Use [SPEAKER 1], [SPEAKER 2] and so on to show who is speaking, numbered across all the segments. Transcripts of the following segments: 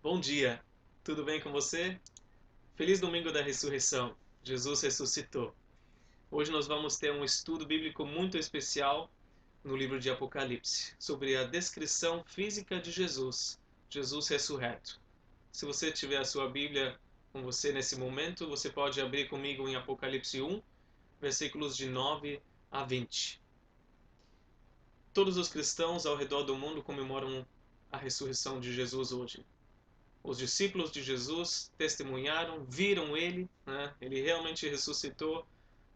[SPEAKER 1] Bom dia, tudo bem com você? Feliz domingo da ressurreição. Jesus ressuscitou. Hoje nós vamos ter um estudo bíblico muito especial no livro de Apocalipse, sobre a descrição física de Jesus, Jesus ressurreto. Se você tiver a sua Bíblia com você nesse momento, você pode abrir comigo em Apocalipse 1, versículos de 9 a 20. Todos os cristãos ao redor do mundo comemoram a ressurreição de Jesus hoje. Os discípulos de Jesus testemunharam, viram ele, né? Ele realmente ressuscitou.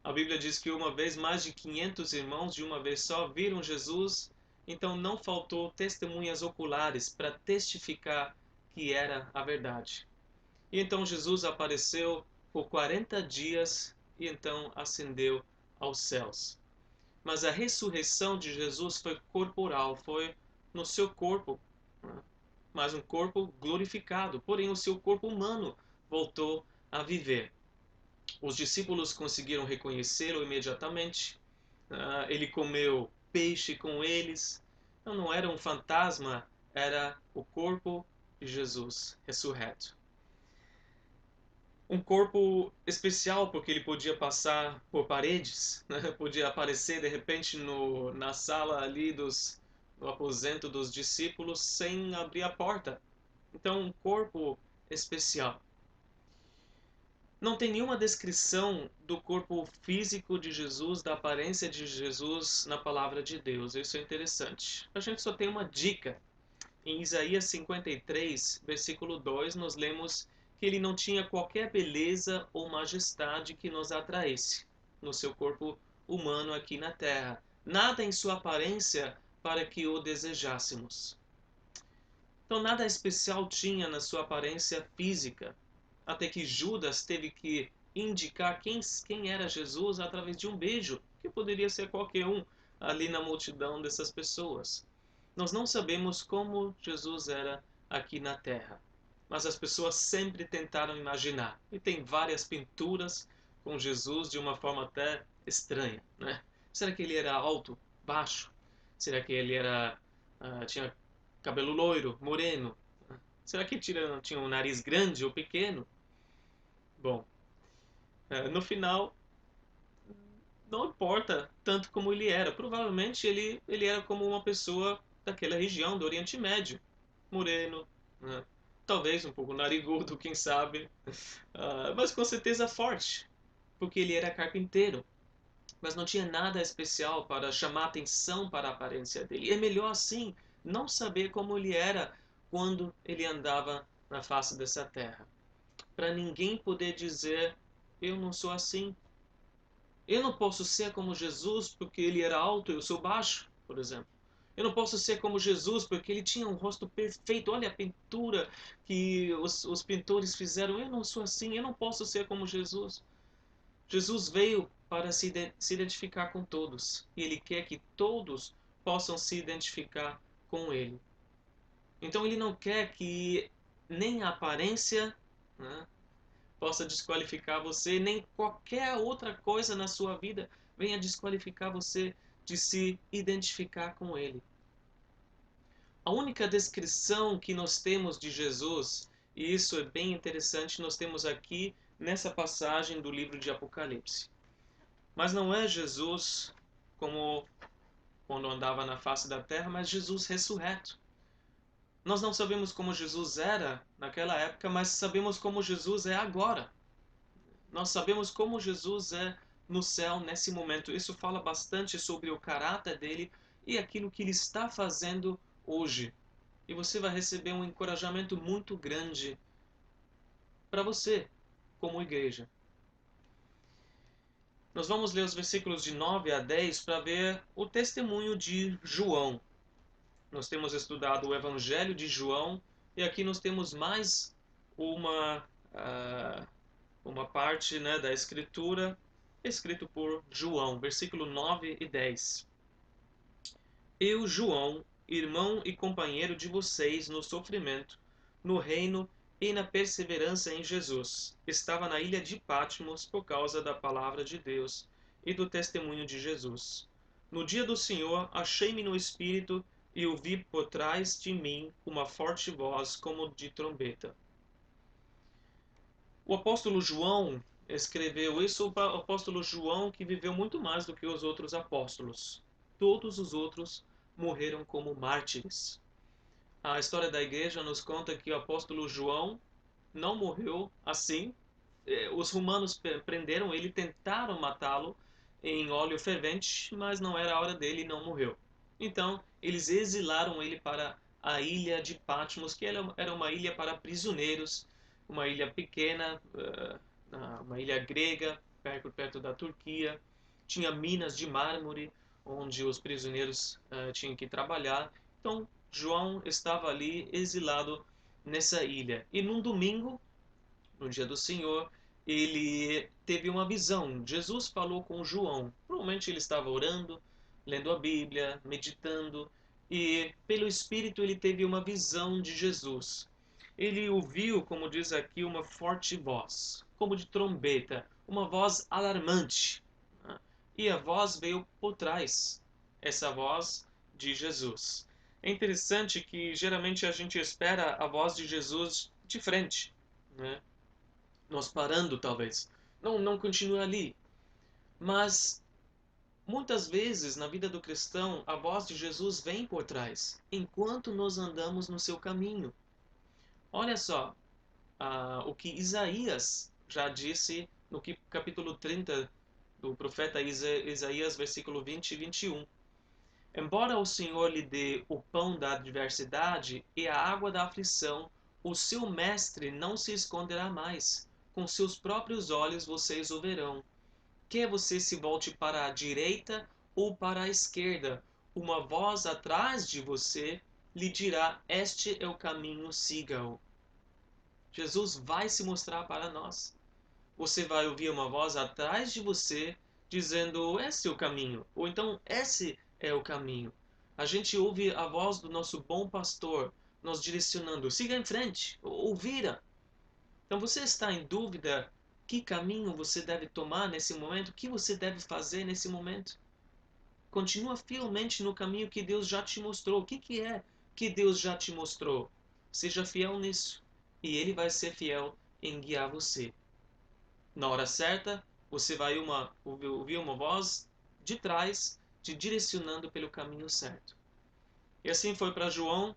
[SPEAKER 1] A Bíblia diz que uma vez mais de 500 irmãos de uma vez só viram Jesus, então não faltou testemunhas oculares para testificar que era a verdade. E então Jesus apareceu por 40 dias e então ascendeu aos céus. Mas a ressurreição de Jesus foi corporal, foi no seu corpo, né? Mas um corpo glorificado, porém o seu corpo humano voltou a viver. Os discípulos conseguiram reconhecê-lo imediatamente. Ele comeu peixe com eles. Então não era um fantasma, era o corpo de Jesus ressurreto. Um corpo especial porque ele podia passar por paredes, né? Podia aparecer de repente na sala ali no aposento dos discípulos sem abrir a porta. Então, um corpo especial. Não tem nenhuma descrição do corpo físico de Jesus, da aparência de Jesus na palavra de Deus. Isso é interessante. A gente só tem uma dica. Em Isaías 53, versículo 2, nós lemos que ele não tinha qualquer beleza ou majestade que nos atraísse no seu corpo humano aqui na terra. Nada em sua aparência para que o desejássemos. Então nada especial tinha na sua aparência física, até que Judas teve que indicar quem era Jesus através de um beijo, que poderia ser qualquer um ali na multidão dessas pessoas. Nós não sabemos como Jesus era aqui na Terra, mas as pessoas sempre tentaram imaginar. E tem várias pinturas com Jesus de uma forma até estranha, né? Será que ele era alto, baixo? Será que ele tinha cabelo loiro, moreno? Será que tinha um nariz grande ou pequeno? Bom, no final, não importa tanto como ele era. Provavelmente ele era como uma pessoa daquela região do Oriente Médio. Moreno, né? Talvez um pouco narigudo, quem sabe. Mas com certeza forte, porque ele era carpinteiro. Mas não tinha nada especial para chamar atenção para a aparência dele. É melhor assim não saber como ele era quando ele andava na face dessa terra. Para ninguém poder dizer, eu não sou assim. Eu não posso ser como Jesus porque ele era alto e eu sou baixo, por exemplo. Eu não posso ser como Jesus porque ele tinha um rosto perfeito. Olha a pintura que os pintores fizeram. Eu não sou assim, eu não posso ser como Jesus. Jesus veio para se identificar com todos. E ele quer que todos possam se identificar com ele. Então ele não quer que nem a aparência, né, possa desqualificar você, nem qualquer outra coisa na sua vida venha desqualificar você de se identificar com ele. A única descrição que nós temos de Jesus, e isso é bem interessante, nós temos aqui nessa passagem do livro de Apocalipse. Mas não é Jesus como quando andava na face da terra, mas Jesus ressurreto. Nós não sabemos como Jesus era naquela época, mas sabemos como Jesus é agora. Nós sabemos como Jesus é no céu nesse momento. Isso fala bastante sobre o caráter dele e aquilo que ele está fazendo hoje. E você vai receber um encorajamento muito grande para você, como igreja. Nós vamos ler os versículos de 9 a 10 para ver o testemunho de João. Nós temos estudado o Evangelho de João e aqui nós temos mais uma, uh, uma parte, né, da Escritura escrito por João, versículo 9 e 10. Eu, João, irmão e companheiro de vocês no sofrimento, no reino e na perseverança em Jesus, estava na ilha de Patmos por causa da palavra de Deus e do testemunho de Jesus. No dia do Senhor, achei-me no Espírito e ouvi por trás de mim uma forte voz como de trombeta. O apóstolo João escreveu isso, o apóstolo João que viveu muito mais do que os outros apóstolos. Todos os outros morreram como mártires. A história da igreja nos conta que o apóstolo João não morreu assim. Os romanos prenderam ele, tentaram matá-lo em óleo fervente, mas não era a hora dele e não morreu. Então, eles exilaram ele para a ilha de Patmos, que era uma ilha para prisioneiros, uma ilha pequena, uma ilha grega, perto da Turquia. Tinha minas de mármore, onde os prisioneiros tinham que trabalhar. Então, João estava ali exilado nessa ilha. E num domingo, no dia do Senhor, ele teve uma visão. Jesus falou com João. Provavelmente ele estava orando, lendo a Bíblia, meditando, e pelo Espírito ele teve uma visão de Jesus. Ele ouviu, como diz aqui, uma forte voz, como de trombeta, uma voz alarmante. E a voz veio por trás, essa voz de Jesus. É interessante que geralmente a gente espera a voz de Jesus de frente, né? Nós parando talvez. Não continue ali. Mas muitas vezes na vida do cristão a voz de Jesus vem por trás, enquanto nós andamos no seu caminho. Olha só o que Isaías já disse no capítulo 30 do profeta Isaías, versículo 20 e 21. Embora o Senhor lhe dê o pão da adversidade e a água da aflição, o seu mestre não se esconderá mais. Com seus próprios olhos vocês o verão. Quer você se volte para a direita ou para a esquerda, uma voz atrás de você lhe dirá: Este é o caminho, siga-o. Jesus vai se mostrar para nós. Você vai ouvir uma voz atrás de você dizendo: Esse é o caminho, ou então esse é o caminho. A gente ouve a voz do nosso bom pastor nos direcionando: siga em frente, ou vira. Então você está em dúvida que caminho você deve tomar nesse momento, o que você deve fazer nesse momento? Continua fielmente no caminho que Deus já te mostrou. O que é que Deus já te mostrou? Seja fiel nisso, e Ele vai ser fiel em guiar você. Na hora certa, você vai ouvir uma voz de trás, te direcionando pelo caminho certo. E assim foi para João.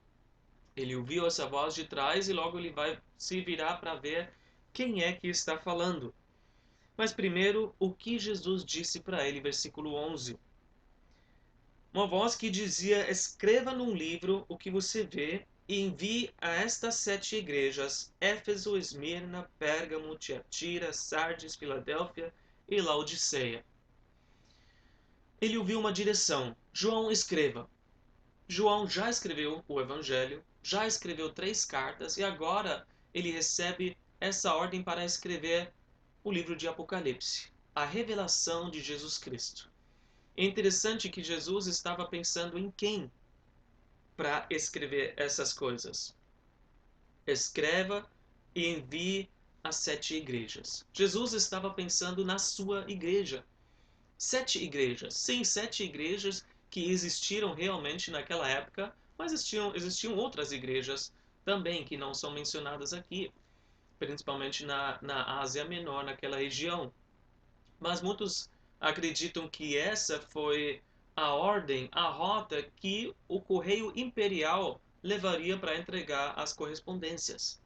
[SPEAKER 1] Ele ouviu essa voz de trás e logo ele vai se virar para ver quem é que está falando. Mas primeiro, o que Jesus disse para ele, versículo 11. Uma voz que dizia: Escreva num livro o que você vê e envie a estas 7 igrejas: Éfeso, Esmirna, Pérgamo, Tiatira, Sardes, Filadélfia e Laodiceia. Ele ouviu uma direção: João, escreva. João já escreveu o Evangelho, já escreveu 3 cartas e agora ele recebe essa ordem para escrever o livro de Apocalipse, a revelação de Jesus Cristo. É interessante que Jesus estava pensando em quem para escrever essas coisas. Escreva e envie às 7 igrejas. Jesus estava pensando na sua igreja. 7 igrejas. Sim, 7 igrejas que existiram realmente naquela época, mas existiam outras igrejas também que não são mencionadas aqui, principalmente na Ásia Menor, naquela região. Mas muitos acreditam que essa foi a ordem, a rota que o correio imperial levaria para entregar as correspondências.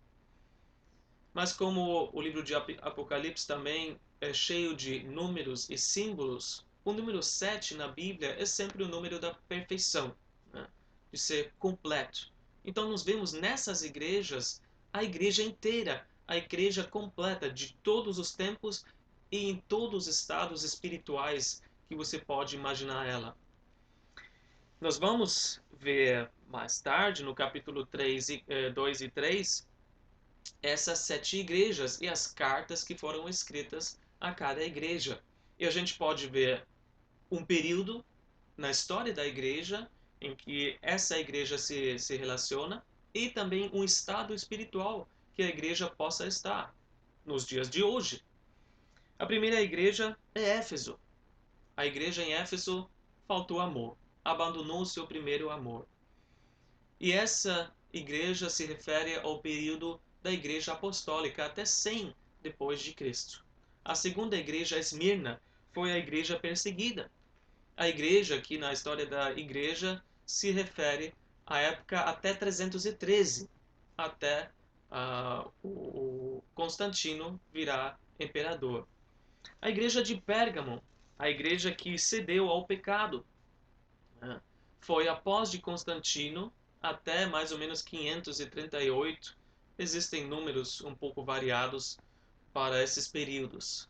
[SPEAKER 1] Mas como o livro de Apocalipse também é cheio de números e símbolos, o número 7 na Bíblia é sempre o número da perfeição, né? De ser completo. Então nós vemos nessas igrejas a igreja inteira, a igreja completa de todos os tempos e em todos os estados espirituais que você pode imaginar ela. Nós vamos ver mais tarde, no capítulo 2 e 3, essas 7 igrejas e as cartas que foram escritas a cada igreja. E a gente pode ver um período na história da igreja em que essa igreja se relaciona e também um estado espiritual que a igreja possa estar nos dias de hoje. A primeira igreja é Éfeso. A igreja em Éfeso faltou amor, abandonou o seu primeiro amor. E essa igreja se refere ao período da igreja apostólica, até 100 depois de Cristo. A segunda igreja, Esmirna, foi a igreja perseguida. A igreja, aqui na história da igreja, se refere à época até 313, até o Constantino virar imperador. A igreja de Pérgamo, a igreja que cedeu ao pecado, né? Foi após de Constantino até mais ou menos 538. Existem números um pouco variados para esses períodos.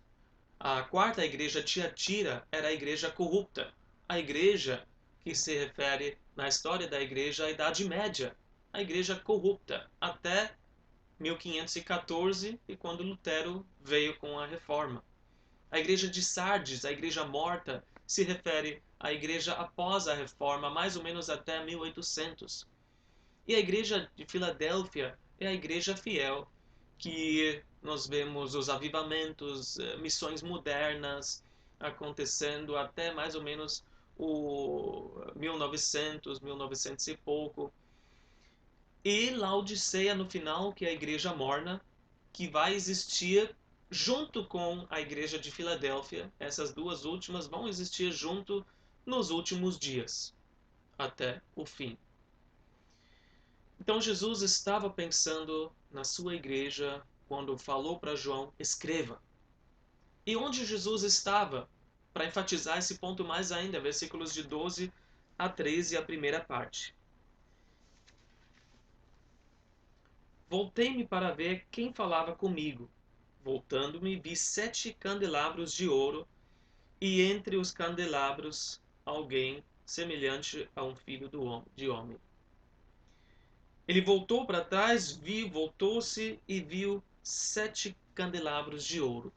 [SPEAKER 1] A quarta igreja, Tiatira, era a igreja corrupta, a igreja que se refere na história da igreja à Idade Média, a igreja corrupta, até 1514, e quando Lutero veio com a reforma. A igreja de Sardes, a igreja morta, se refere à igreja após a reforma, mais ou menos até 1800. E a igreja de Filadélfia é a igreja fiel, que nós vemos os avivamentos, missões modernas acontecendo até mais ou menos o 1900, 1900 e pouco. E Laodiceia no final, que é a igreja morna, que vai existir junto com a igreja de Filadélfia. Essas duas últimas vão existir junto nos últimos dias, até o fim. Então Jesus estava pensando na sua igreja quando falou para João: escreva. E onde Jesus estava? Para enfatizar esse ponto mais ainda, versículos de 12 a 13, a primeira parte. Voltei-me para ver quem falava comigo. Voltando-me, vi 7 candelabros de ouro, e entre os candelabros alguém semelhante a um filho de homem. Ele voltou para trás, voltou-se e viu 7 candelabros de ouro.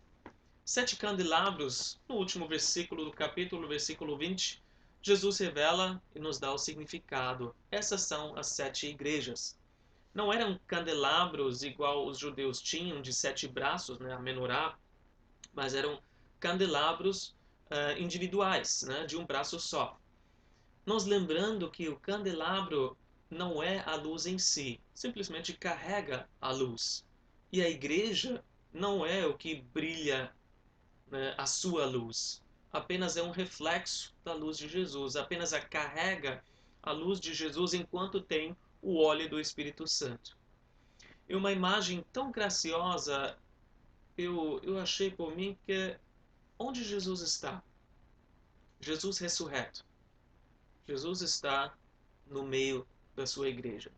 [SPEAKER 1] 7 candelabros, no último versículo do capítulo, versículo 20, Jesus revela e nos dá o significado. Essas são as 7 igrejas. Não eram candelabros igual os judeus tinham, de 7 braços, né, a menorá, mas eram candelabros individuais, né, de um braço só. Nós lembrando que o candelabro não é a luz em si, simplesmente carrega a luz. E a igreja não é o que brilha, né, a sua luz. Apenas é um reflexo da luz de Jesus, apenas a carrega a luz de Jesus enquanto tem o óleo do Espírito Santo. E uma imagem tão graciosa eu achei por mim que é onde Jesus está. Jesus ressurreto. Jesus está no meio da sua igreja.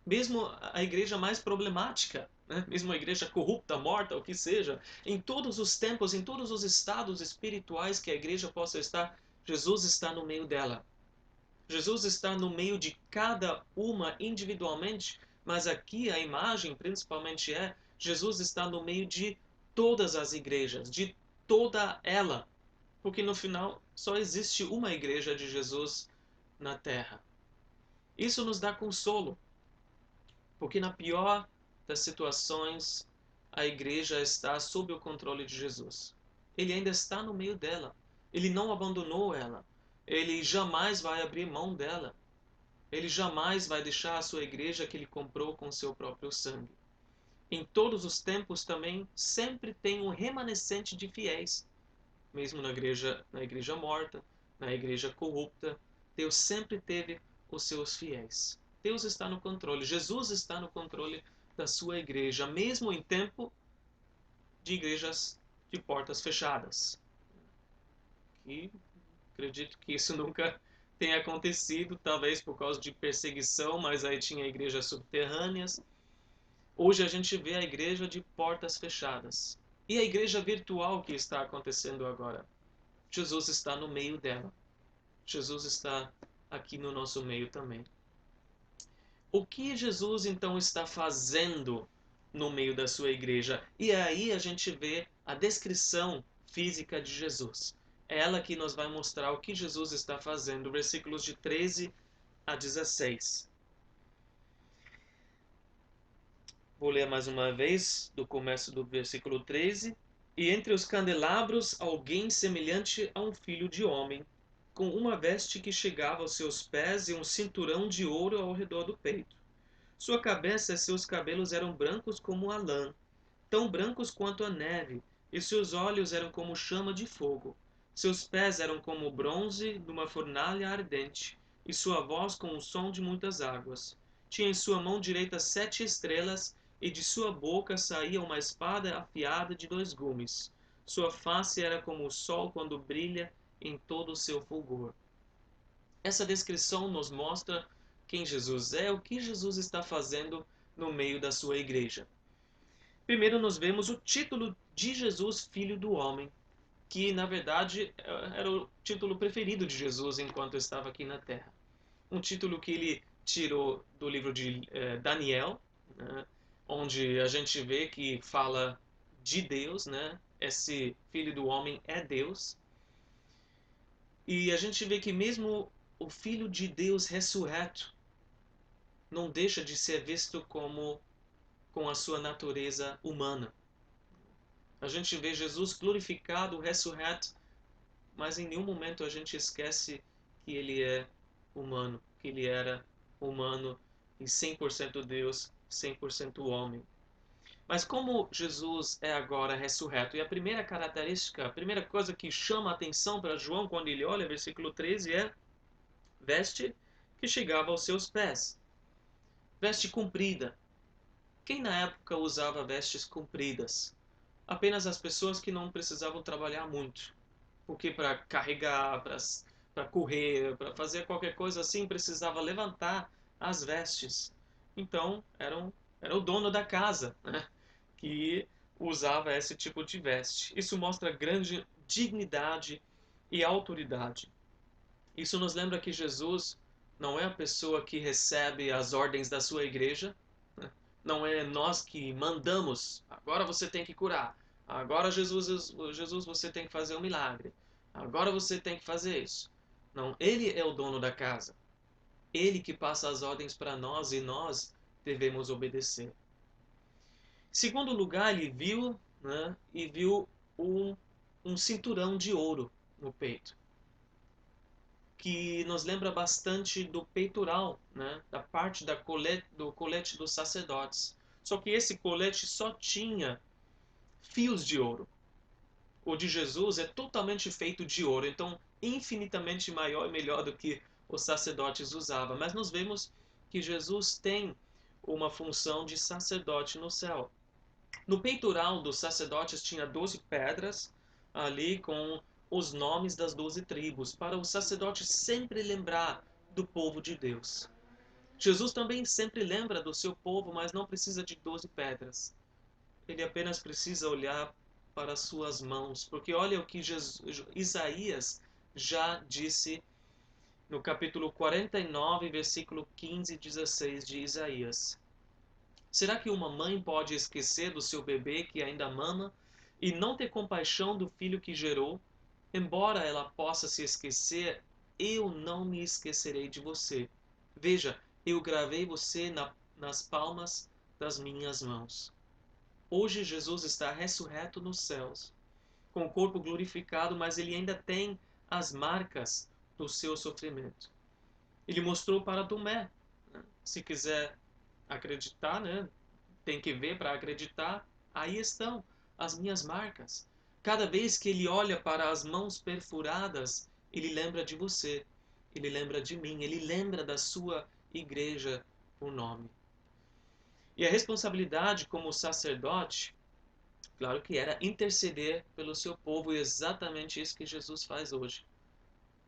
[SPEAKER 1] Mesmo a igreja mais problemática, né? Mesmo a igreja corrupta, morta, o que seja, em todos os tempos, em todos os estados espirituais que a igreja possa estar, Jesus está no meio dela. Jesus está no meio de cada uma individualmente, mas aqui a imagem principalmente é Jesus está no meio de todas as igrejas, de toda ela, porque no final só existe uma igreja de Jesus na terra. Isso nos dá consolo, porque na pior das situações, a igreja está sob o controle de Jesus. Ele ainda está no meio dela. Ele não abandonou ela. Ele jamais vai abrir mão dela. Ele jamais vai deixar a sua igreja que ele comprou com seu próprio sangue. Em todos os tempos também, sempre tem um remanescente de fiéis. Mesmo na igreja morta, na igreja corrupta, Deus sempre teve os seus fiéis. Deus está no controle, Jesus está no controle da sua igreja, mesmo em tempo de igrejas de portas fechadas. E acredito que isso nunca tenha acontecido, talvez por causa de perseguição, mas aí tinha igrejas subterrâneas. Hoje a gente vê a igreja de portas fechadas. E a igreja virtual que está acontecendo agora? Jesus está no meio dela. Jesus está aqui no nosso meio também. O que Jesus então está fazendo no meio da sua igreja? E aí a gente vê a descrição física de Jesus. É ela que nos vai mostrar o que Jesus está fazendo. Versículos de 13 a 16. Vou ler mais uma vez, do começo do versículo 13. E entre os candelabros, alguém semelhante a um filho de homem, com uma veste que chegava aos seus pés e um cinturão de ouro ao redor do peito. Sua cabeça e seus cabelos eram brancos como a lã, tão brancos quanto a neve, e seus olhos eram como chama de fogo. Seus pés eram como o bronze numa fornalha ardente, e sua voz como o som de muitas águas. Tinha em sua mão direita 7 estrelas, e de sua boca saía uma espada afiada de 2 gumes. Sua face era como o sol quando brilha em todo o seu fulgor. Essa descrição nos mostra quem Jesus é, o que Jesus está fazendo no meio da sua igreja. Primeiro nós vemos o título de Jesus, Filho do Homem, que na verdade era o título preferido de Jesus enquanto estava aqui na Terra. Um título que ele tirou do livro de Daniel, né, onde a gente vê que fala de Deus, né? Esse Filho do Homem é Deus. E a gente vê que mesmo o Filho de Deus ressurreto não deixa de ser visto como com a sua natureza humana. A gente vê Jesus glorificado, ressurreto, mas em nenhum momento a gente esquece que ele é humano, que ele era humano e 100% Deus, 100% homem. Mas como Jesus é agora ressurreto, e a primeira característica, a primeira coisa que chama a atenção para João quando ele olha, versículo 13, é veste que chegava aos seus pés. Veste comprida. Quem na época usava vestes compridas? Apenas as pessoas que não precisavam trabalhar muito. Porque para carregar, para correr, para fazer qualquer coisa assim, precisava levantar as vestes. Então, era o dono da casa, né, que usava esse tipo de veste. Isso mostra grande dignidade e autoridade. Isso nos lembra que Jesus não é a pessoa que recebe as ordens da sua igreja, né? Não é nós que mandamos, agora você tem que curar, agora Jesus você tem que fazer um milagre, agora você tem que fazer isso. Não, ele é o dono da casa. Ele que passa as ordens para nós e nós devemos obedecer. Segundo lugar, ele viu, né, e viu um, um cinturão de ouro no peito, que nos lembra bastante do peitoral, né? Da parte do colete dos sacerdotes. Só que esse colete só tinha fios de ouro. O de Jesus é totalmente feito de ouro, então infinitamente maior e melhor do que os sacerdotes usavam. Mas nós vemos que Jesus tem uma função de sacerdote no céu. No peitoral dos sacerdotes tinha 12 pedras ali com os nomes das 12 tribos, para o sacerdote sempre lembrar do povo de Deus. Jesus também sempre lembra do seu povo, mas não precisa de 12 pedras. Ele apenas precisa olhar para as suas mãos, porque olha o que Isaías já disse no capítulo 49, versículo 15 e 16 de Isaías. Será que uma mãe pode esquecer do seu bebê que ainda mama e não ter compaixão do filho que gerou? Embora ela possa se esquecer, eu não me esquecerei de você. Veja, eu gravei você nas palmas das minhas mãos. Hoje Jesus está ressurreto nos céus, com o corpo glorificado, mas ele ainda tem as marcas do seu sofrimento. Ele mostrou para Tomé, né? Se quiser acreditar, né? Tem que ver para acreditar. Aí estão as minhas marcas. Cada vez que ele olha para as mãos perfuradas, ele lembra de você, ele lembra de mim, ele lembra da sua igreja por nome. E a responsabilidade como sacerdote, claro que era interceder pelo seu povo, e é exatamente isso que Jesus faz hoje.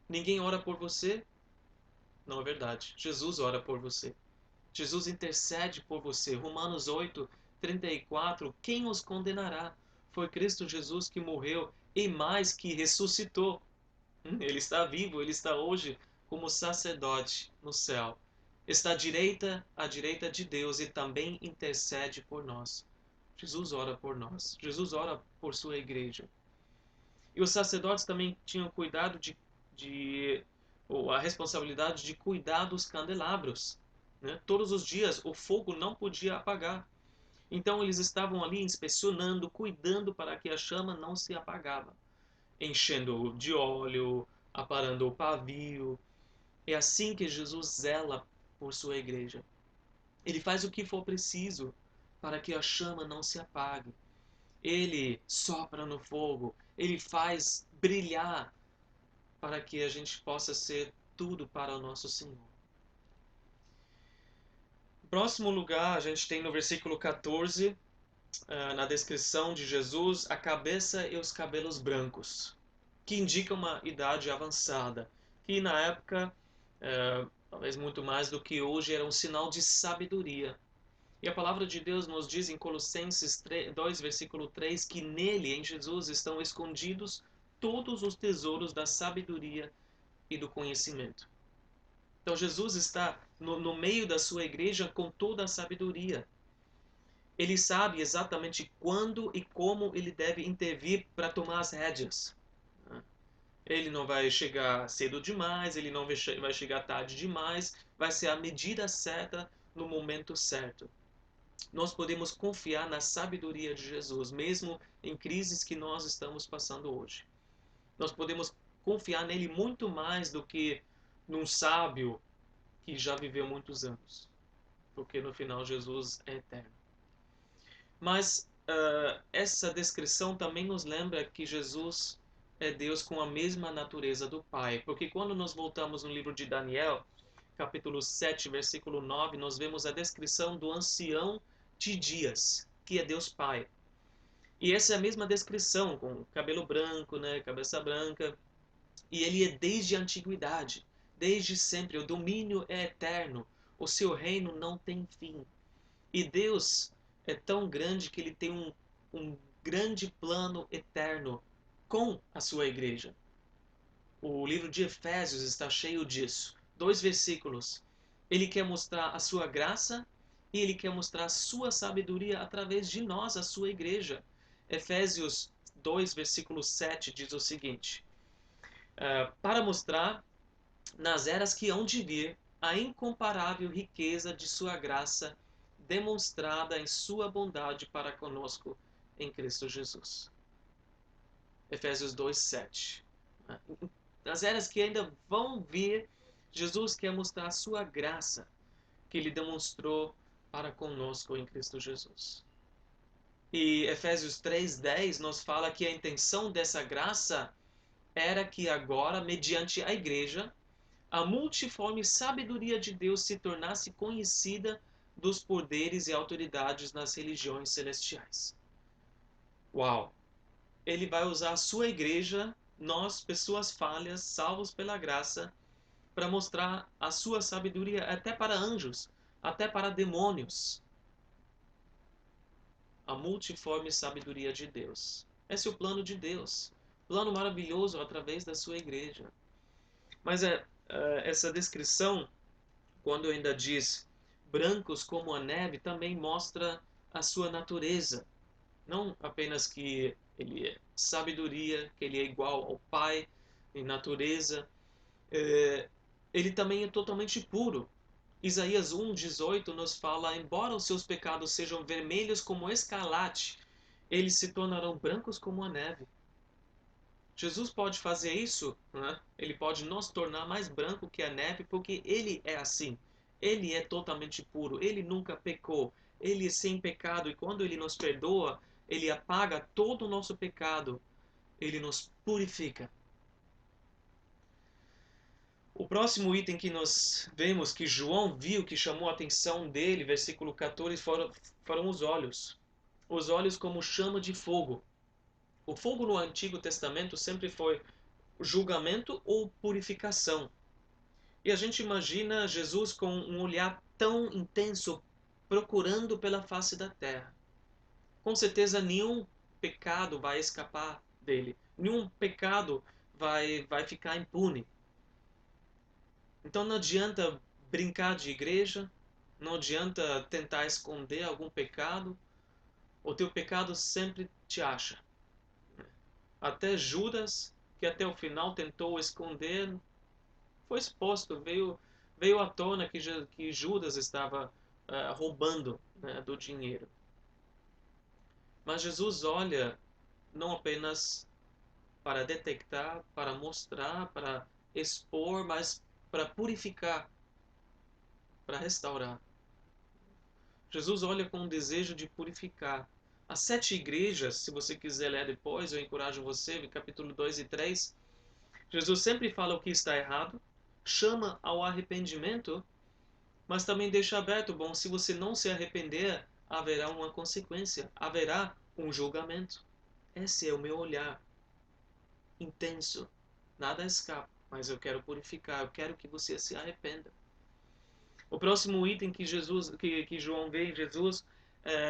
[SPEAKER 1] Ninguém ora por você? Não é verdade. Jesus ora por você. Jesus intercede por você. Romanos 8, 34. Quem os condenará? Foi Cristo Jesus que morreu e mais que ressuscitou. Ele está vivo, ele está hoje como sacerdote no céu. Está à direita de Deus e também intercede por nós. Jesus ora por nós. Jesus ora por sua igreja. E os sacerdotes também tinham cuidado ou a responsabilidade de cuidar dos candelabros, né? Todos os dias o fogo não podia apagar. Então eles estavam ali inspecionando, cuidando para que a chama não se apagava, enchendo de óleo, aparando o pavio. É assim que Jesus zela por sua igreja. Ele faz o que for preciso para que a chama não se apague. Ele sopra no fogo, ele faz brilhar para que a gente possa ser tudo para o nosso Senhor. No próximo lugar, a gente tem no versículo 14, na descrição de Jesus, a cabeça e os cabelos brancos, que indica uma idade avançada, que na época, talvez muito mais do que hoje, era um sinal de sabedoria. E a palavra de Deus nos diz em Colossenses 2, versículo 3, que nele, em Jesus, estão escondidos todos os tesouros da sabedoria e do conhecimento. Então Jesus está no meio da sua igreja com toda a sabedoria. Ele sabe exatamente quando e como ele deve intervir para tomar as rédeas. Ele não vai chegar cedo demais, ele não vai chegar tarde demais, vai ser a medida certa no momento certo. Nós podemos confiar na sabedoria de Jesus, mesmo em crises que nós estamos passando hoje. Nós podemos confiar nele muito mais do que num sábio que já viveu muitos anos, porque no final Jesus é eterno. Mas essa descrição também nos lembra que Jesus é Deus com a mesma natureza do Pai, porque quando nós voltamos no livro de Daniel, capítulo 7, versículo 9, nós vemos a descrição do ancião de dias, que é Deus Pai. E essa é a mesma descrição, com cabelo branco, né, cabeça branca, e ele é desde a antiguidade, desde sempre, o domínio é eterno, o seu reino não tem fim. E Deus é tão grande que ele tem um grande plano eterno com a sua igreja. O livro de Efésios está cheio disso. 2 versículos. Ele quer mostrar a sua graça e ele quer mostrar a sua sabedoria através de nós, a sua igreja. Efésios 2, versículo 7 diz o seguinte: para mostrar nas eras que hão de vir a incomparável riqueza de sua graça demonstrada em sua bondade para conosco em Cristo Jesus. Efésios 2, 7. Nas eras que ainda vão vir, Jesus quer mostrar a sua graça que ele demonstrou para conosco em Cristo Jesus. E Efésios 3:10 nos fala que a intenção dessa graça era que agora, mediante a igreja, a multiforme sabedoria de Deus se tornasse conhecida dos poderes e autoridades nas religiões celestiais. Uau! Ele vai usar a sua igreja, nós, pessoas falhas, salvos pela graça, para mostrar a sua sabedoria até para anjos, até para demônios. A multiforme sabedoria de Deus. Esse é o plano de Deus. Plano maravilhoso através da sua igreja. Mas essa descrição, quando ainda diz brancos como a neve, também mostra a sua natureza. Não apenas que ele é sabedoria, que ele é igual ao Pai em natureza, ele também é totalmente puro. Isaías 1:18 nos fala: embora os seus pecados sejam vermelhos como escarlate, eles se tornarão brancos como a neve. Jesus pode fazer isso, né? Ele pode nos tornar mais branco que a neve, porque ele é assim. Ele é totalmente puro, ele nunca pecou, ele é sem pecado, e quando ele nos perdoa, ele apaga todo o nosso pecado, ele nos purifica. O próximo item que nós vemos que João viu, que chamou a atenção dele, versículo 14, foram os olhos. Os olhos como chama de fogo. O fogo no Antigo Testamento sempre foi julgamento ou purificação. E a gente imagina Jesus com um olhar tão intenso, procurando pela face da terra. Com certeza nenhum pecado vai escapar dele. Nenhum pecado vai ficar impune. Então não adianta brincar de igreja, não adianta tentar esconder algum pecado, o teu pecado sempre te acha. Até Judas, que até o final tentou esconder, foi exposto, veio à tona que Judas estava roubando, né, do dinheiro. Mas Jesus olha não apenas para detectar, para mostrar, para expor, mas para purificar, para restaurar. Jesus olha com um desejo de purificar. As 7 igrejas, se você quiser ler depois, eu encorajo você, capítulo 2 e 3, Jesus sempre fala o que está errado, chama ao arrependimento, mas também deixa aberto, bom, se você não se arrepender, haverá uma consequência, haverá um julgamento. Esse é o meu olhar intenso. Nada escapa, mas eu quero purificar, eu quero que você se arrependa. O próximo item que João vê em Jesus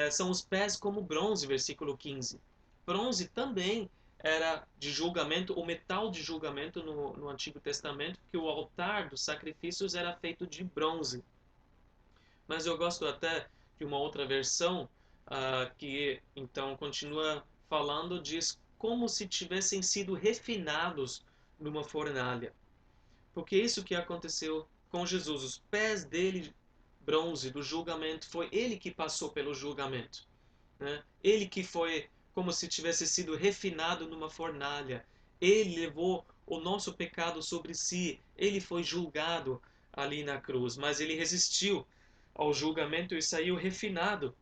[SPEAKER 1] são os pés como bronze, versículo 15. Bronze também era de julgamento, o metal de julgamento no Antigo Testamento, porque o altar dos sacrifícios era feito de bronze. Mas eu gosto até de uma outra versão que então continua falando, diz como se tivessem sido refinados numa fornalha. Porque isso que aconteceu com Jesus, os pés dele, bronze, do julgamento, foi ele que passou pelo julgamento. Né? Ele que foi como se tivesse sido refinado numa fornalha. Ele levou o nosso pecado sobre si. Ele foi julgado ali na cruz, mas ele resistiu ao julgamento e saiu refinado.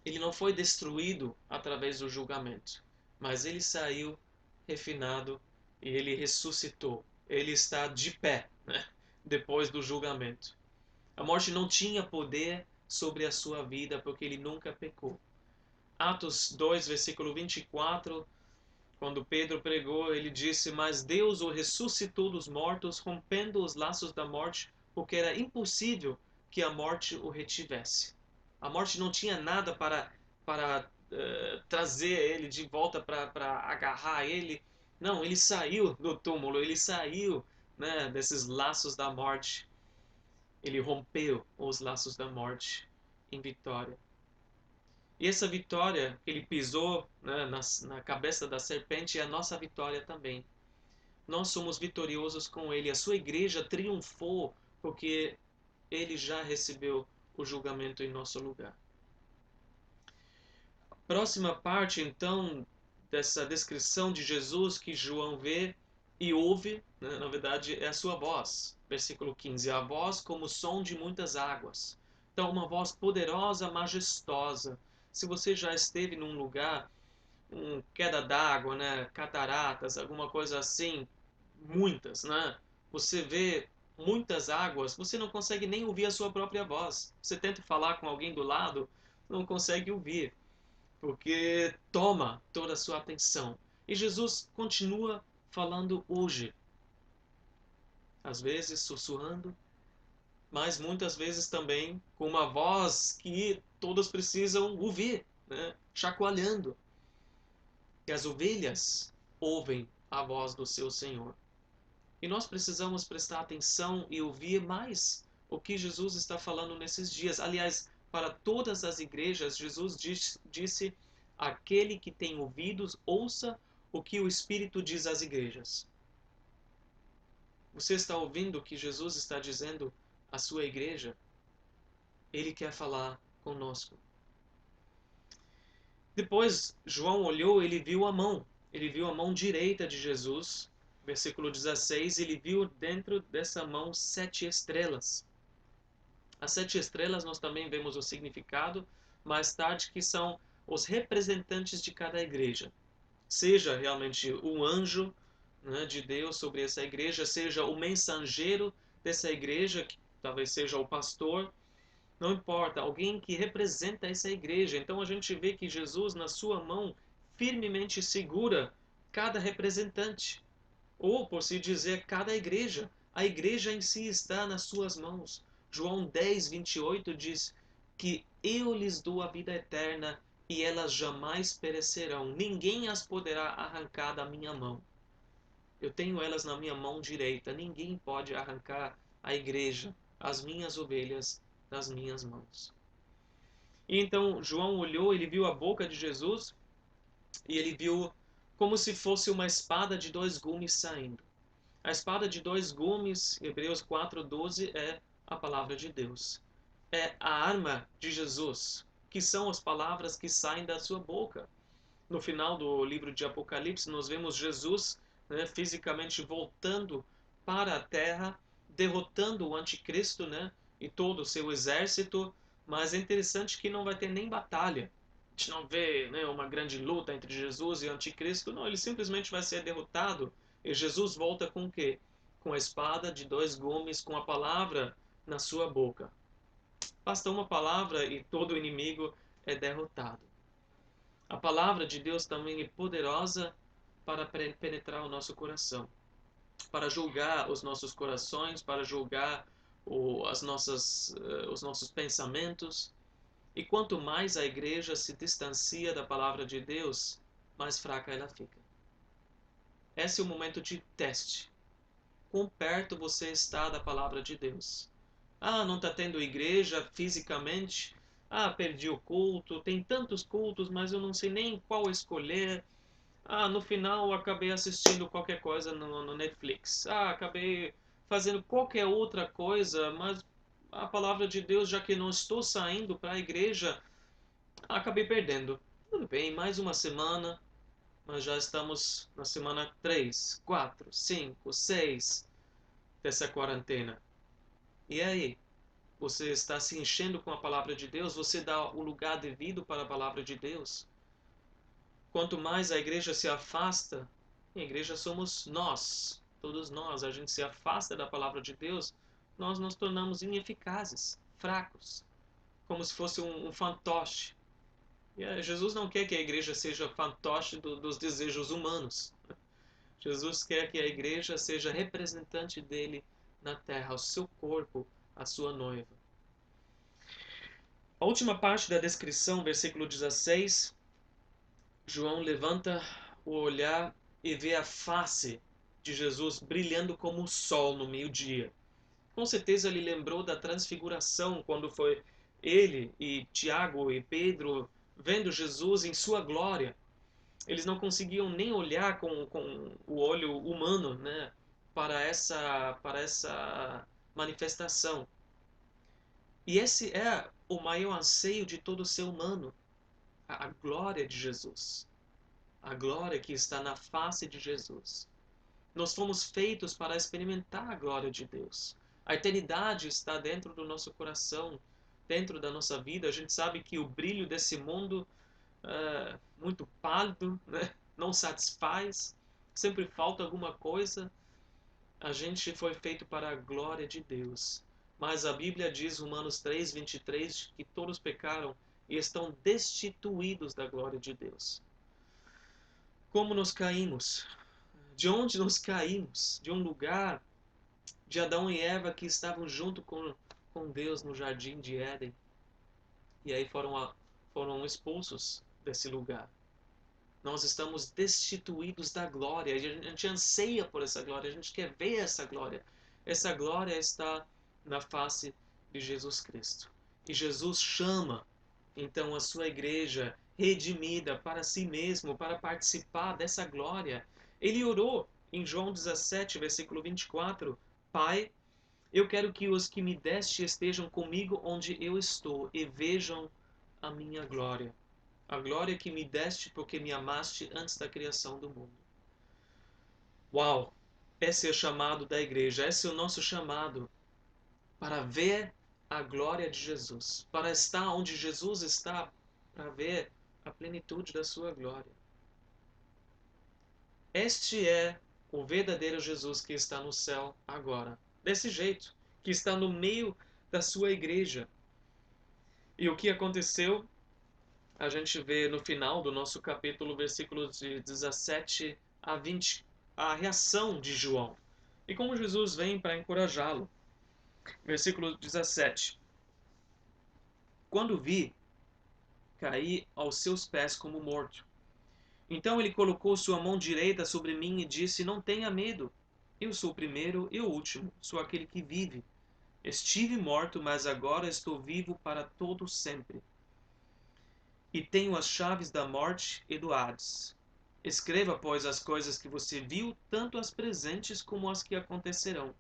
[SPEAKER 1] Ele não foi destruído através do julgamento, mas ele saiu refinado e ele ressuscitou. Ele está de pé, né? Depois do julgamento. A morte não tinha poder sobre a sua vida porque ele nunca pecou. Atos 2, versículo 24, quando Pedro pregou, ele disse: Mas Deus o ressuscitou dos mortos, rompendo os laços da morte, porque era impossível que a morte o retivesse. A morte não tinha nada para trazer ele de volta, para agarrar ele. Não, ele saiu do túmulo, ele saiu, né, desses laços da morte. Ele rompeu os laços da morte em vitória. E essa vitória que ele pisou, né, na cabeça da serpente é a nossa vitória também. Nós somos vitoriosos com ele. A sua igreja triunfou porque ele já recebeu o julgamento em nosso lugar. A próxima parte, então, dessa descrição de Jesus que João vê e ouve, né, na verdade, é a sua voz. Versículo 15. A voz como o som de muitas águas. Então, uma voz poderosa, majestosa. Se você já esteve num lugar, queda d'água, né, cataratas, alguma coisa assim, muitas, né? Você vê muitas águas, você não consegue nem ouvir a sua própria voz. Você tenta falar com alguém do lado, não consegue ouvir, porque toma toda a sua atenção. E Jesus continua falando hoje, às vezes sussurrando, mas muitas vezes também com uma voz que todos precisam ouvir, né? Chacoalhando. E as ovelhas ouvem a voz do seu Senhor. E nós precisamos prestar atenção e ouvir mais o que Jesus está falando nesses dias. Aliás, para todas as igrejas, Jesus disse: aquele que tem ouvidos, ouça o que o Espírito diz às igrejas. Você está ouvindo o que Jesus está dizendo à sua igreja? Ele quer falar conosco. Depois, João olhou, ele viu a mão. Ele viu a mão direita de Jesus. Versículo 16, ele viu dentro dessa mão 7 estrelas. As 7 estrelas nós também vemos o significado mais tarde, que são os representantes de cada igreja. Seja realmente um anjo, né, de Deus sobre essa igreja, seja o mensageiro dessa igreja, que talvez seja o pastor, não importa, alguém que representa essa igreja. Então a gente vê que Jesus, na sua mão, firmemente segura cada representante. Ou, por se dizer, cada igreja. A igreja em si está nas suas mãos. João 10, 28 diz que eu lhes dou a vida eterna e elas jamais perecerão. Ninguém as poderá arrancar da minha mão. Eu tenho elas na minha mão direita. Ninguém pode arrancar a igreja, as minhas ovelhas, das minhas mãos. E então João olhou, ele viu a boca de Jesus e ele viu como se fosse uma espada de 2 gumes saindo. A espada de 2 gumes, Hebreus 4:12, é a palavra de Deus. É a arma de Jesus, que são as palavras que saem da sua boca. No final do livro de Apocalipse, nós vemos Jesus, né, fisicamente voltando para a terra, derrotando o anticristo, né, e todo o seu exército, mas é interessante que não vai ter nem batalha. A gente não vê, né, uma grande luta entre Jesus e o anticristo, não, ele simplesmente vai ser derrotado. E Jesus volta com o quê? Com a espada de dois gumes, com a palavra na sua boca. Basta uma palavra e todo o inimigo é derrotado. A palavra de Deus também é poderosa para penetrar o nosso coração, para julgar os nossos corações, para julgar os nossos pensamentos. E quanto mais a igreja se distancia da palavra de Deus, mais fraca ela fica. Esse é o momento de teste. Quão perto você está da palavra de Deus? Ah, não está tendo igreja fisicamente? Ah, perdi o culto. Tem tantos cultos, mas eu não sei nem qual escolher. Ah, no final eu acabei assistindo qualquer coisa no Netflix. Ah, acabei fazendo qualquer outra coisa, mas a palavra de Deus, já que não estou saindo para a igreja, acabei perdendo. Tudo bem, mais uma semana, mas já estamos na semana 3, 4, 5, 6 dessa quarentena. E aí? Você está se enchendo com a palavra de Deus? Você dá o lugar devido para a palavra de Deus? Quanto mais a igreja se afasta, a igreja somos nós, todos nós, a gente se afasta da palavra de Deus, nós nos tornamos ineficazes, fracos, como se fosse um fantoche. E Jesus não quer que a igreja seja fantoche dos desejos humanos. Jesus quer que a igreja seja representante dele na terra, o seu corpo, a sua noiva. A última parte da descrição, versículo 16, João levanta o olhar e vê a face de Jesus brilhando como o sol no meio-dia. Com certeza ele lembrou da transfiguração, quando foi ele e Tiago e Pedro vendo Jesus em sua glória. Eles não conseguiam nem olhar com o olho humano, né, para essa manifestação. E esse é o maior anseio de todo ser humano, a glória de Jesus. A glória que está na face de Jesus. Nós fomos feitos para experimentar a glória de Deus. A eternidade está dentro do nosso coração, dentro da nossa vida. A gente sabe que o brilho desse mundo é muito pálido, né? Não satisfaz, sempre falta alguma coisa. A gente foi feito para a glória de Deus. Mas a Bíblia diz, Romanos 3, 23, que todos pecaram e estão destituídos da glória de Deus. Como nos caímos? De onde nos caímos? De um lugar de Adão e Eva que estavam junto com Deus no jardim de Éden. E aí foram expulsos desse lugar. Nós estamos destituídos da glória. A gente anseia por essa glória. A gente quer ver essa glória. Essa glória está na face de Jesus Cristo. E Jesus chama, então, a sua igreja redimida para si mesmo, para participar dessa glória. Ele orou em João 17, versículo 24: Pai, eu quero que os que me deste estejam comigo onde eu estou e vejam a minha glória. A glória que me deste porque me amaste antes da criação do mundo. Uau! Esse é o chamado da igreja, esse é o nosso chamado para ver a glória de Jesus, para estar onde Jesus está, para ver a plenitude da sua glória. Este é o verdadeiro Jesus que está no céu agora, desse jeito, que está no meio da sua igreja. E o que aconteceu? A gente vê no final do nosso capítulo, versículos de 17 a 20, a reação de João. E como Jesus vem para encorajá-lo. Versículo 17. Quando vi, caí aos seus pés como morto. Então ele colocou sua mão direita sobre mim e disse: Não tenha medo. Eu sou o primeiro e o último, sou aquele que vive. Estive morto, mas agora estou vivo para todo sempre. E tenho as chaves da morte e do Hades. Escreva, pois, as coisas que você viu, tanto as presentes como as que acontecerão.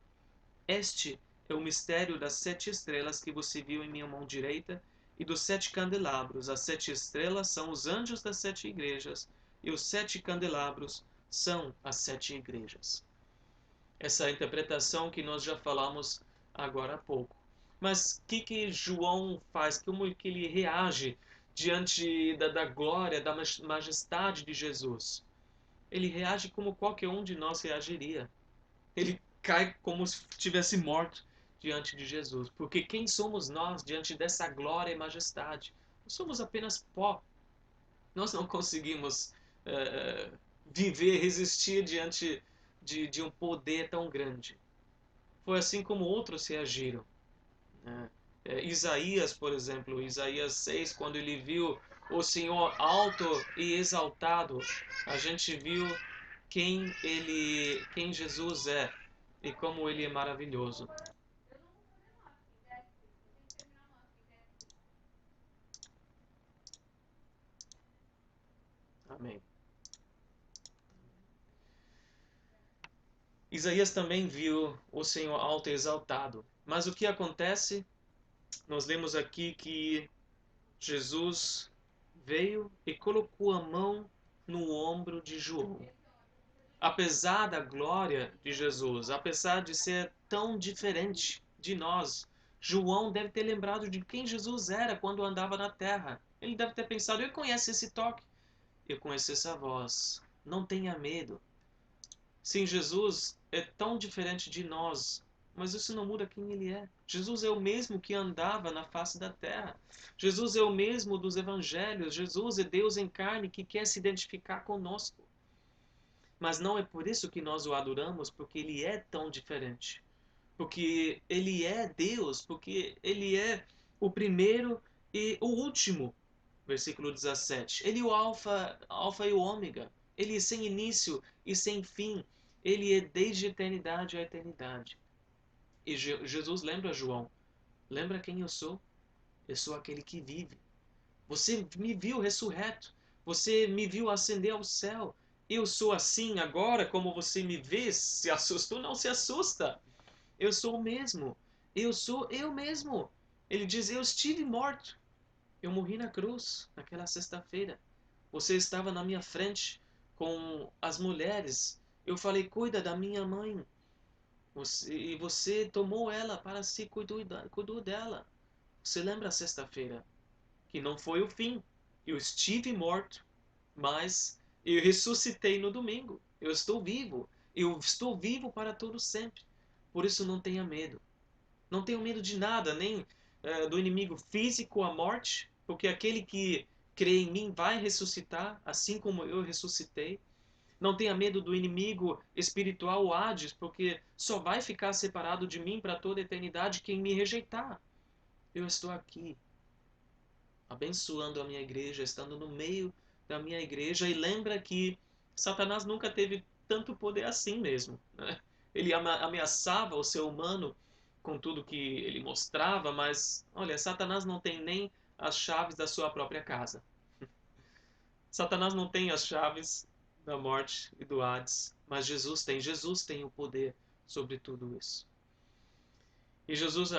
[SPEAKER 1] Este é o mistério das 7 estrelas que você viu em minha mão direita e dos 7 candelabros. As 7 estrelas são os anjos das 7 igrejas. e os 7 candelabros são as 7 igrejas. Essa interpretação que nós já falamos agora há pouco. Mas o que João faz? Como que ele reage diante da glória, da majestade de Jesus? Ele reage como qualquer um de nós reagiria. Ele cai como se tivesse morto diante de Jesus. Porque quem somos nós diante dessa glória e majestade? Nós somos apenas pó. Nós não conseguimos viver, resistir diante de um poder tão grande. Foi assim como outros reagiram, né? Isaías, por exemplo, Isaías 6, quando ele viu o Senhor alto e exaltado, a gente viu quem Jesus é e como ele é maravilhoso. Amém. Isaías também viu o Senhor alto e exaltado. Mas o que acontece? Nós lemos aqui que Jesus veio e colocou a mão no ombro de João. Apesar da glória de Jesus, apesar de ser tão diferente de nós, João deve ter lembrado de quem Jesus era quando andava na terra. Ele deve ter pensado: eu conheço esse toque, eu conheço essa voz. Não tenha medo. Sim, Jesus é tão diferente de nós, mas isso não muda quem ele é. Jesus é o mesmo que andava na face da terra. Jesus é o mesmo dos evangelhos. Jesus é Deus em carne que quer se identificar conosco. Mas não é por isso que nós o adoramos, porque ele é tão diferente. Porque ele é Deus, porque ele é o primeiro e o último. Versículo 17. Ele é o alfa e o ômega. Ele é sem início e sem fim. Ele é desde a eternidade à eternidade. E Jesus lembra João. Lembra quem eu sou? Eu sou aquele que vive. Você me viu ressurreto. Você me viu ascender ao céu. Eu sou assim agora, como você me vê. Se assustou? Não se assusta. Eu sou o mesmo. Eu sou eu mesmo. Ele diz: eu estive morto. Eu morri na cruz, naquela sexta-feira. Você estava na minha frente com as mulheres. Eu falei: cuida da minha mãe. E você tomou ela para si, cuidou dela. Você lembra a sexta-feira? Que não foi o fim. Eu estive morto, mas eu ressuscitei no domingo. Eu estou vivo. Eu estou vivo para todo sempre. Por isso não tenha medo. Não tenho medo de nada, nem do inimigo físico, a morte, porque aquele que crê em mim vai ressuscitar, assim como eu ressuscitei. Não tenha medo do inimigo espiritual, o Hades, porque só vai ficar separado de mim para toda a eternidade quem me rejeitar. Eu estou aqui, abençoando a minha igreja, estando no meio da minha igreja, e lembra que Satanás nunca teve tanto poder assim mesmo, né? Ele ameaçava o ser humano com tudo que ele mostrava, mas olha, Satanás não tem nem as chaves da sua própria casa. Satanás não tem as chaves da morte e do Hades, mas Jesus tem. Jesus tem o poder sobre tudo isso. E Jesus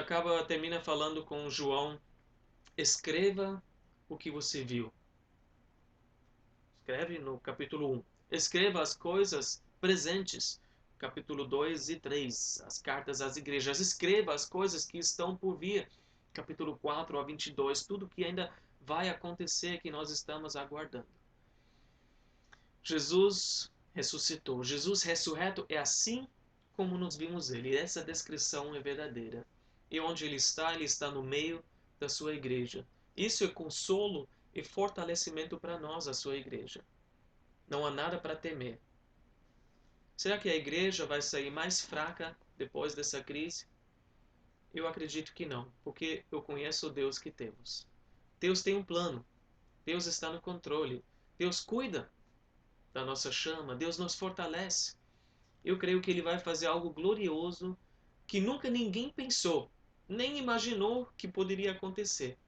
[SPEAKER 1] termina falando com João: escreva o que você viu. Escreve no capítulo 1. Escreva as coisas presentes. Capítulo 2 e 3. As cartas às igrejas. Escreva as coisas que estão por vir. Capítulo 4 a 22. Tudo que ainda vai acontecer, que nós estamos aguardando. Jesus ressuscitou. Jesus ressurreto é assim como nos vimos ele. Essa descrição é verdadeira. E onde ele está no meio da sua igreja. Isso é consolo e fortalecimento para nós, a sua igreja. Não há nada para temer. Será que a igreja vai sair mais fraca depois dessa crise? Eu acredito que não, porque eu conheço o Deus que temos. Deus tem um plano. Deus está no controle. Deus cuida da nossa chama. Deus nos fortalece. Eu creio que Ele vai fazer algo glorioso que nunca ninguém pensou, nem imaginou que poderia acontecer.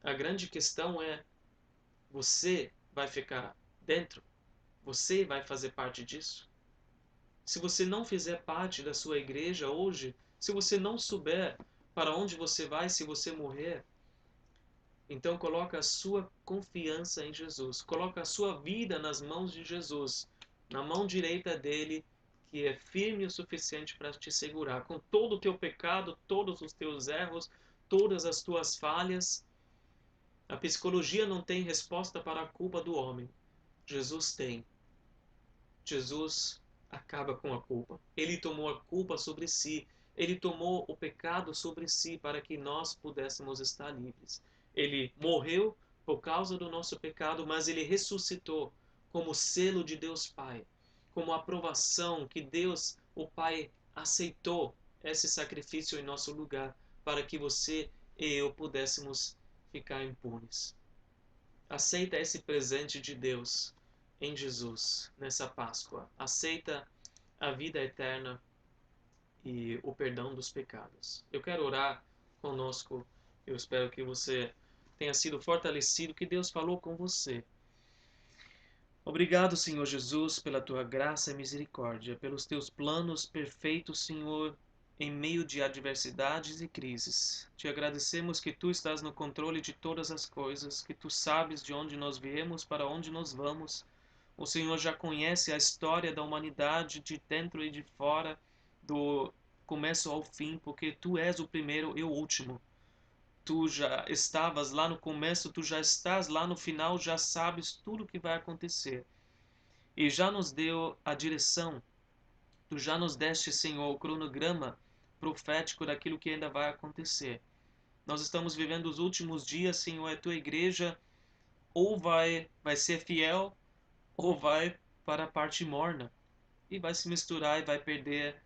[SPEAKER 1] A grande questão é: você vai ficar dentro? Você vai fazer parte disso? Se você não fizer parte da sua igreja hoje, se você não souber para onde você vai se você morrer, Então coloca a sua confiança em Jesus, coloca a sua vida nas mãos de Jesus, na mão direita dele, que é firme o suficiente para te segurar. Com todo o teu pecado, todos os teus erros, todas as tuas falhas, a psicologia não tem resposta para a culpa do homem. Jesus tem. Jesus acaba com a culpa. Ele tomou a culpa sobre si. Ele tomou o pecado sobre si para que nós pudéssemos estar livres. Ele morreu por causa do nosso pecado, mas ele ressuscitou como selo de Deus Pai, como aprovação que Deus, o Pai, aceitou esse sacrifício em nosso lugar para que você e eu pudéssemos ficar impunes. Aceita esse presente de Deus em Jesus nessa Páscoa. Aceita a vida eterna e o perdão dos pecados. Eu quero orar conosco. Eu espero que você tenha sido fortalecido, que Deus falou com você. Obrigado, Senhor Jesus, pela tua graça e misericórdia, pelos teus planos perfeitos, Senhor, em meio de adversidades e crises. Te agradecemos que tu estás no controle de todas as coisas, que tu sabes de onde nós viemos, para onde nós vamos. O Senhor já conhece a história da humanidade de dentro e de fora, do começo ao fim, porque tu és o primeiro e o último. Tu já estavas lá no começo, tu já estás lá no final, já sabes tudo o que vai acontecer. E já nos deu a direção, tu já nos deste, Senhor, o cronograma profético daquilo que ainda vai acontecer. Nós estamos vivendo os últimos dias, Senhor, a tua igreja ou vai ser fiel, ou vai para a parte morna, e vai se misturar e vai perder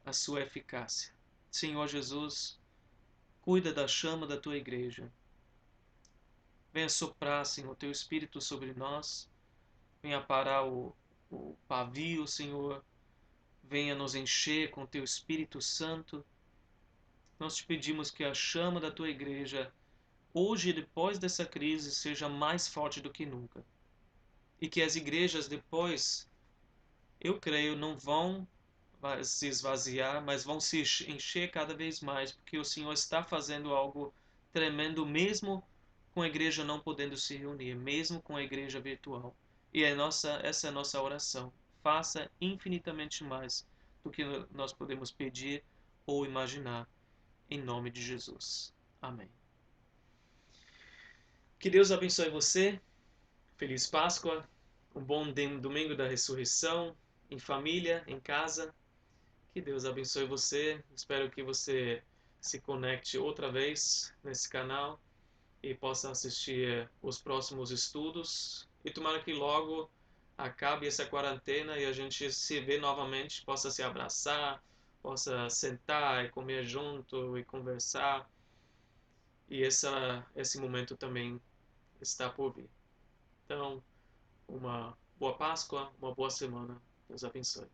[SPEAKER 1] a sua eficácia. Senhor Jesus, cuida da chama da tua igreja. Venha soprar, Senhor, teu Espírito sobre nós. Venha parar o pavio, Senhor. Venha nos encher com teu Espírito Santo. Nós te pedimos que a chama da tua igreja, hoje e depois dessa crise, seja mais forte do que nunca. E que as igrejas depois, eu creio, não vão se esvaziar, mas vão se encher cada vez mais, porque o Senhor está fazendo algo tremendo, mesmo com a igreja não podendo se reunir, mesmo com a igreja virtual. E essa é a nossa oração. Faça infinitamente mais do que nós podemos pedir ou imaginar, em nome de Jesus. Amém. Que Deus abençoe você. Feliz Páscoa. Um bom domingo da ressurreição, em família, em casa. Que Deus abençoe você. Espero que você se conecte outra vez nesse canal e possa assistir os próximos estudos. E tomara que logo acabe essa quarentena e a gente se vê novamente, possa se abraçar, possa sentar e comer junto e conversar. E esse momento também está por vir. Então, uma boa Páscoa, uma boa semana. Deus abençoe.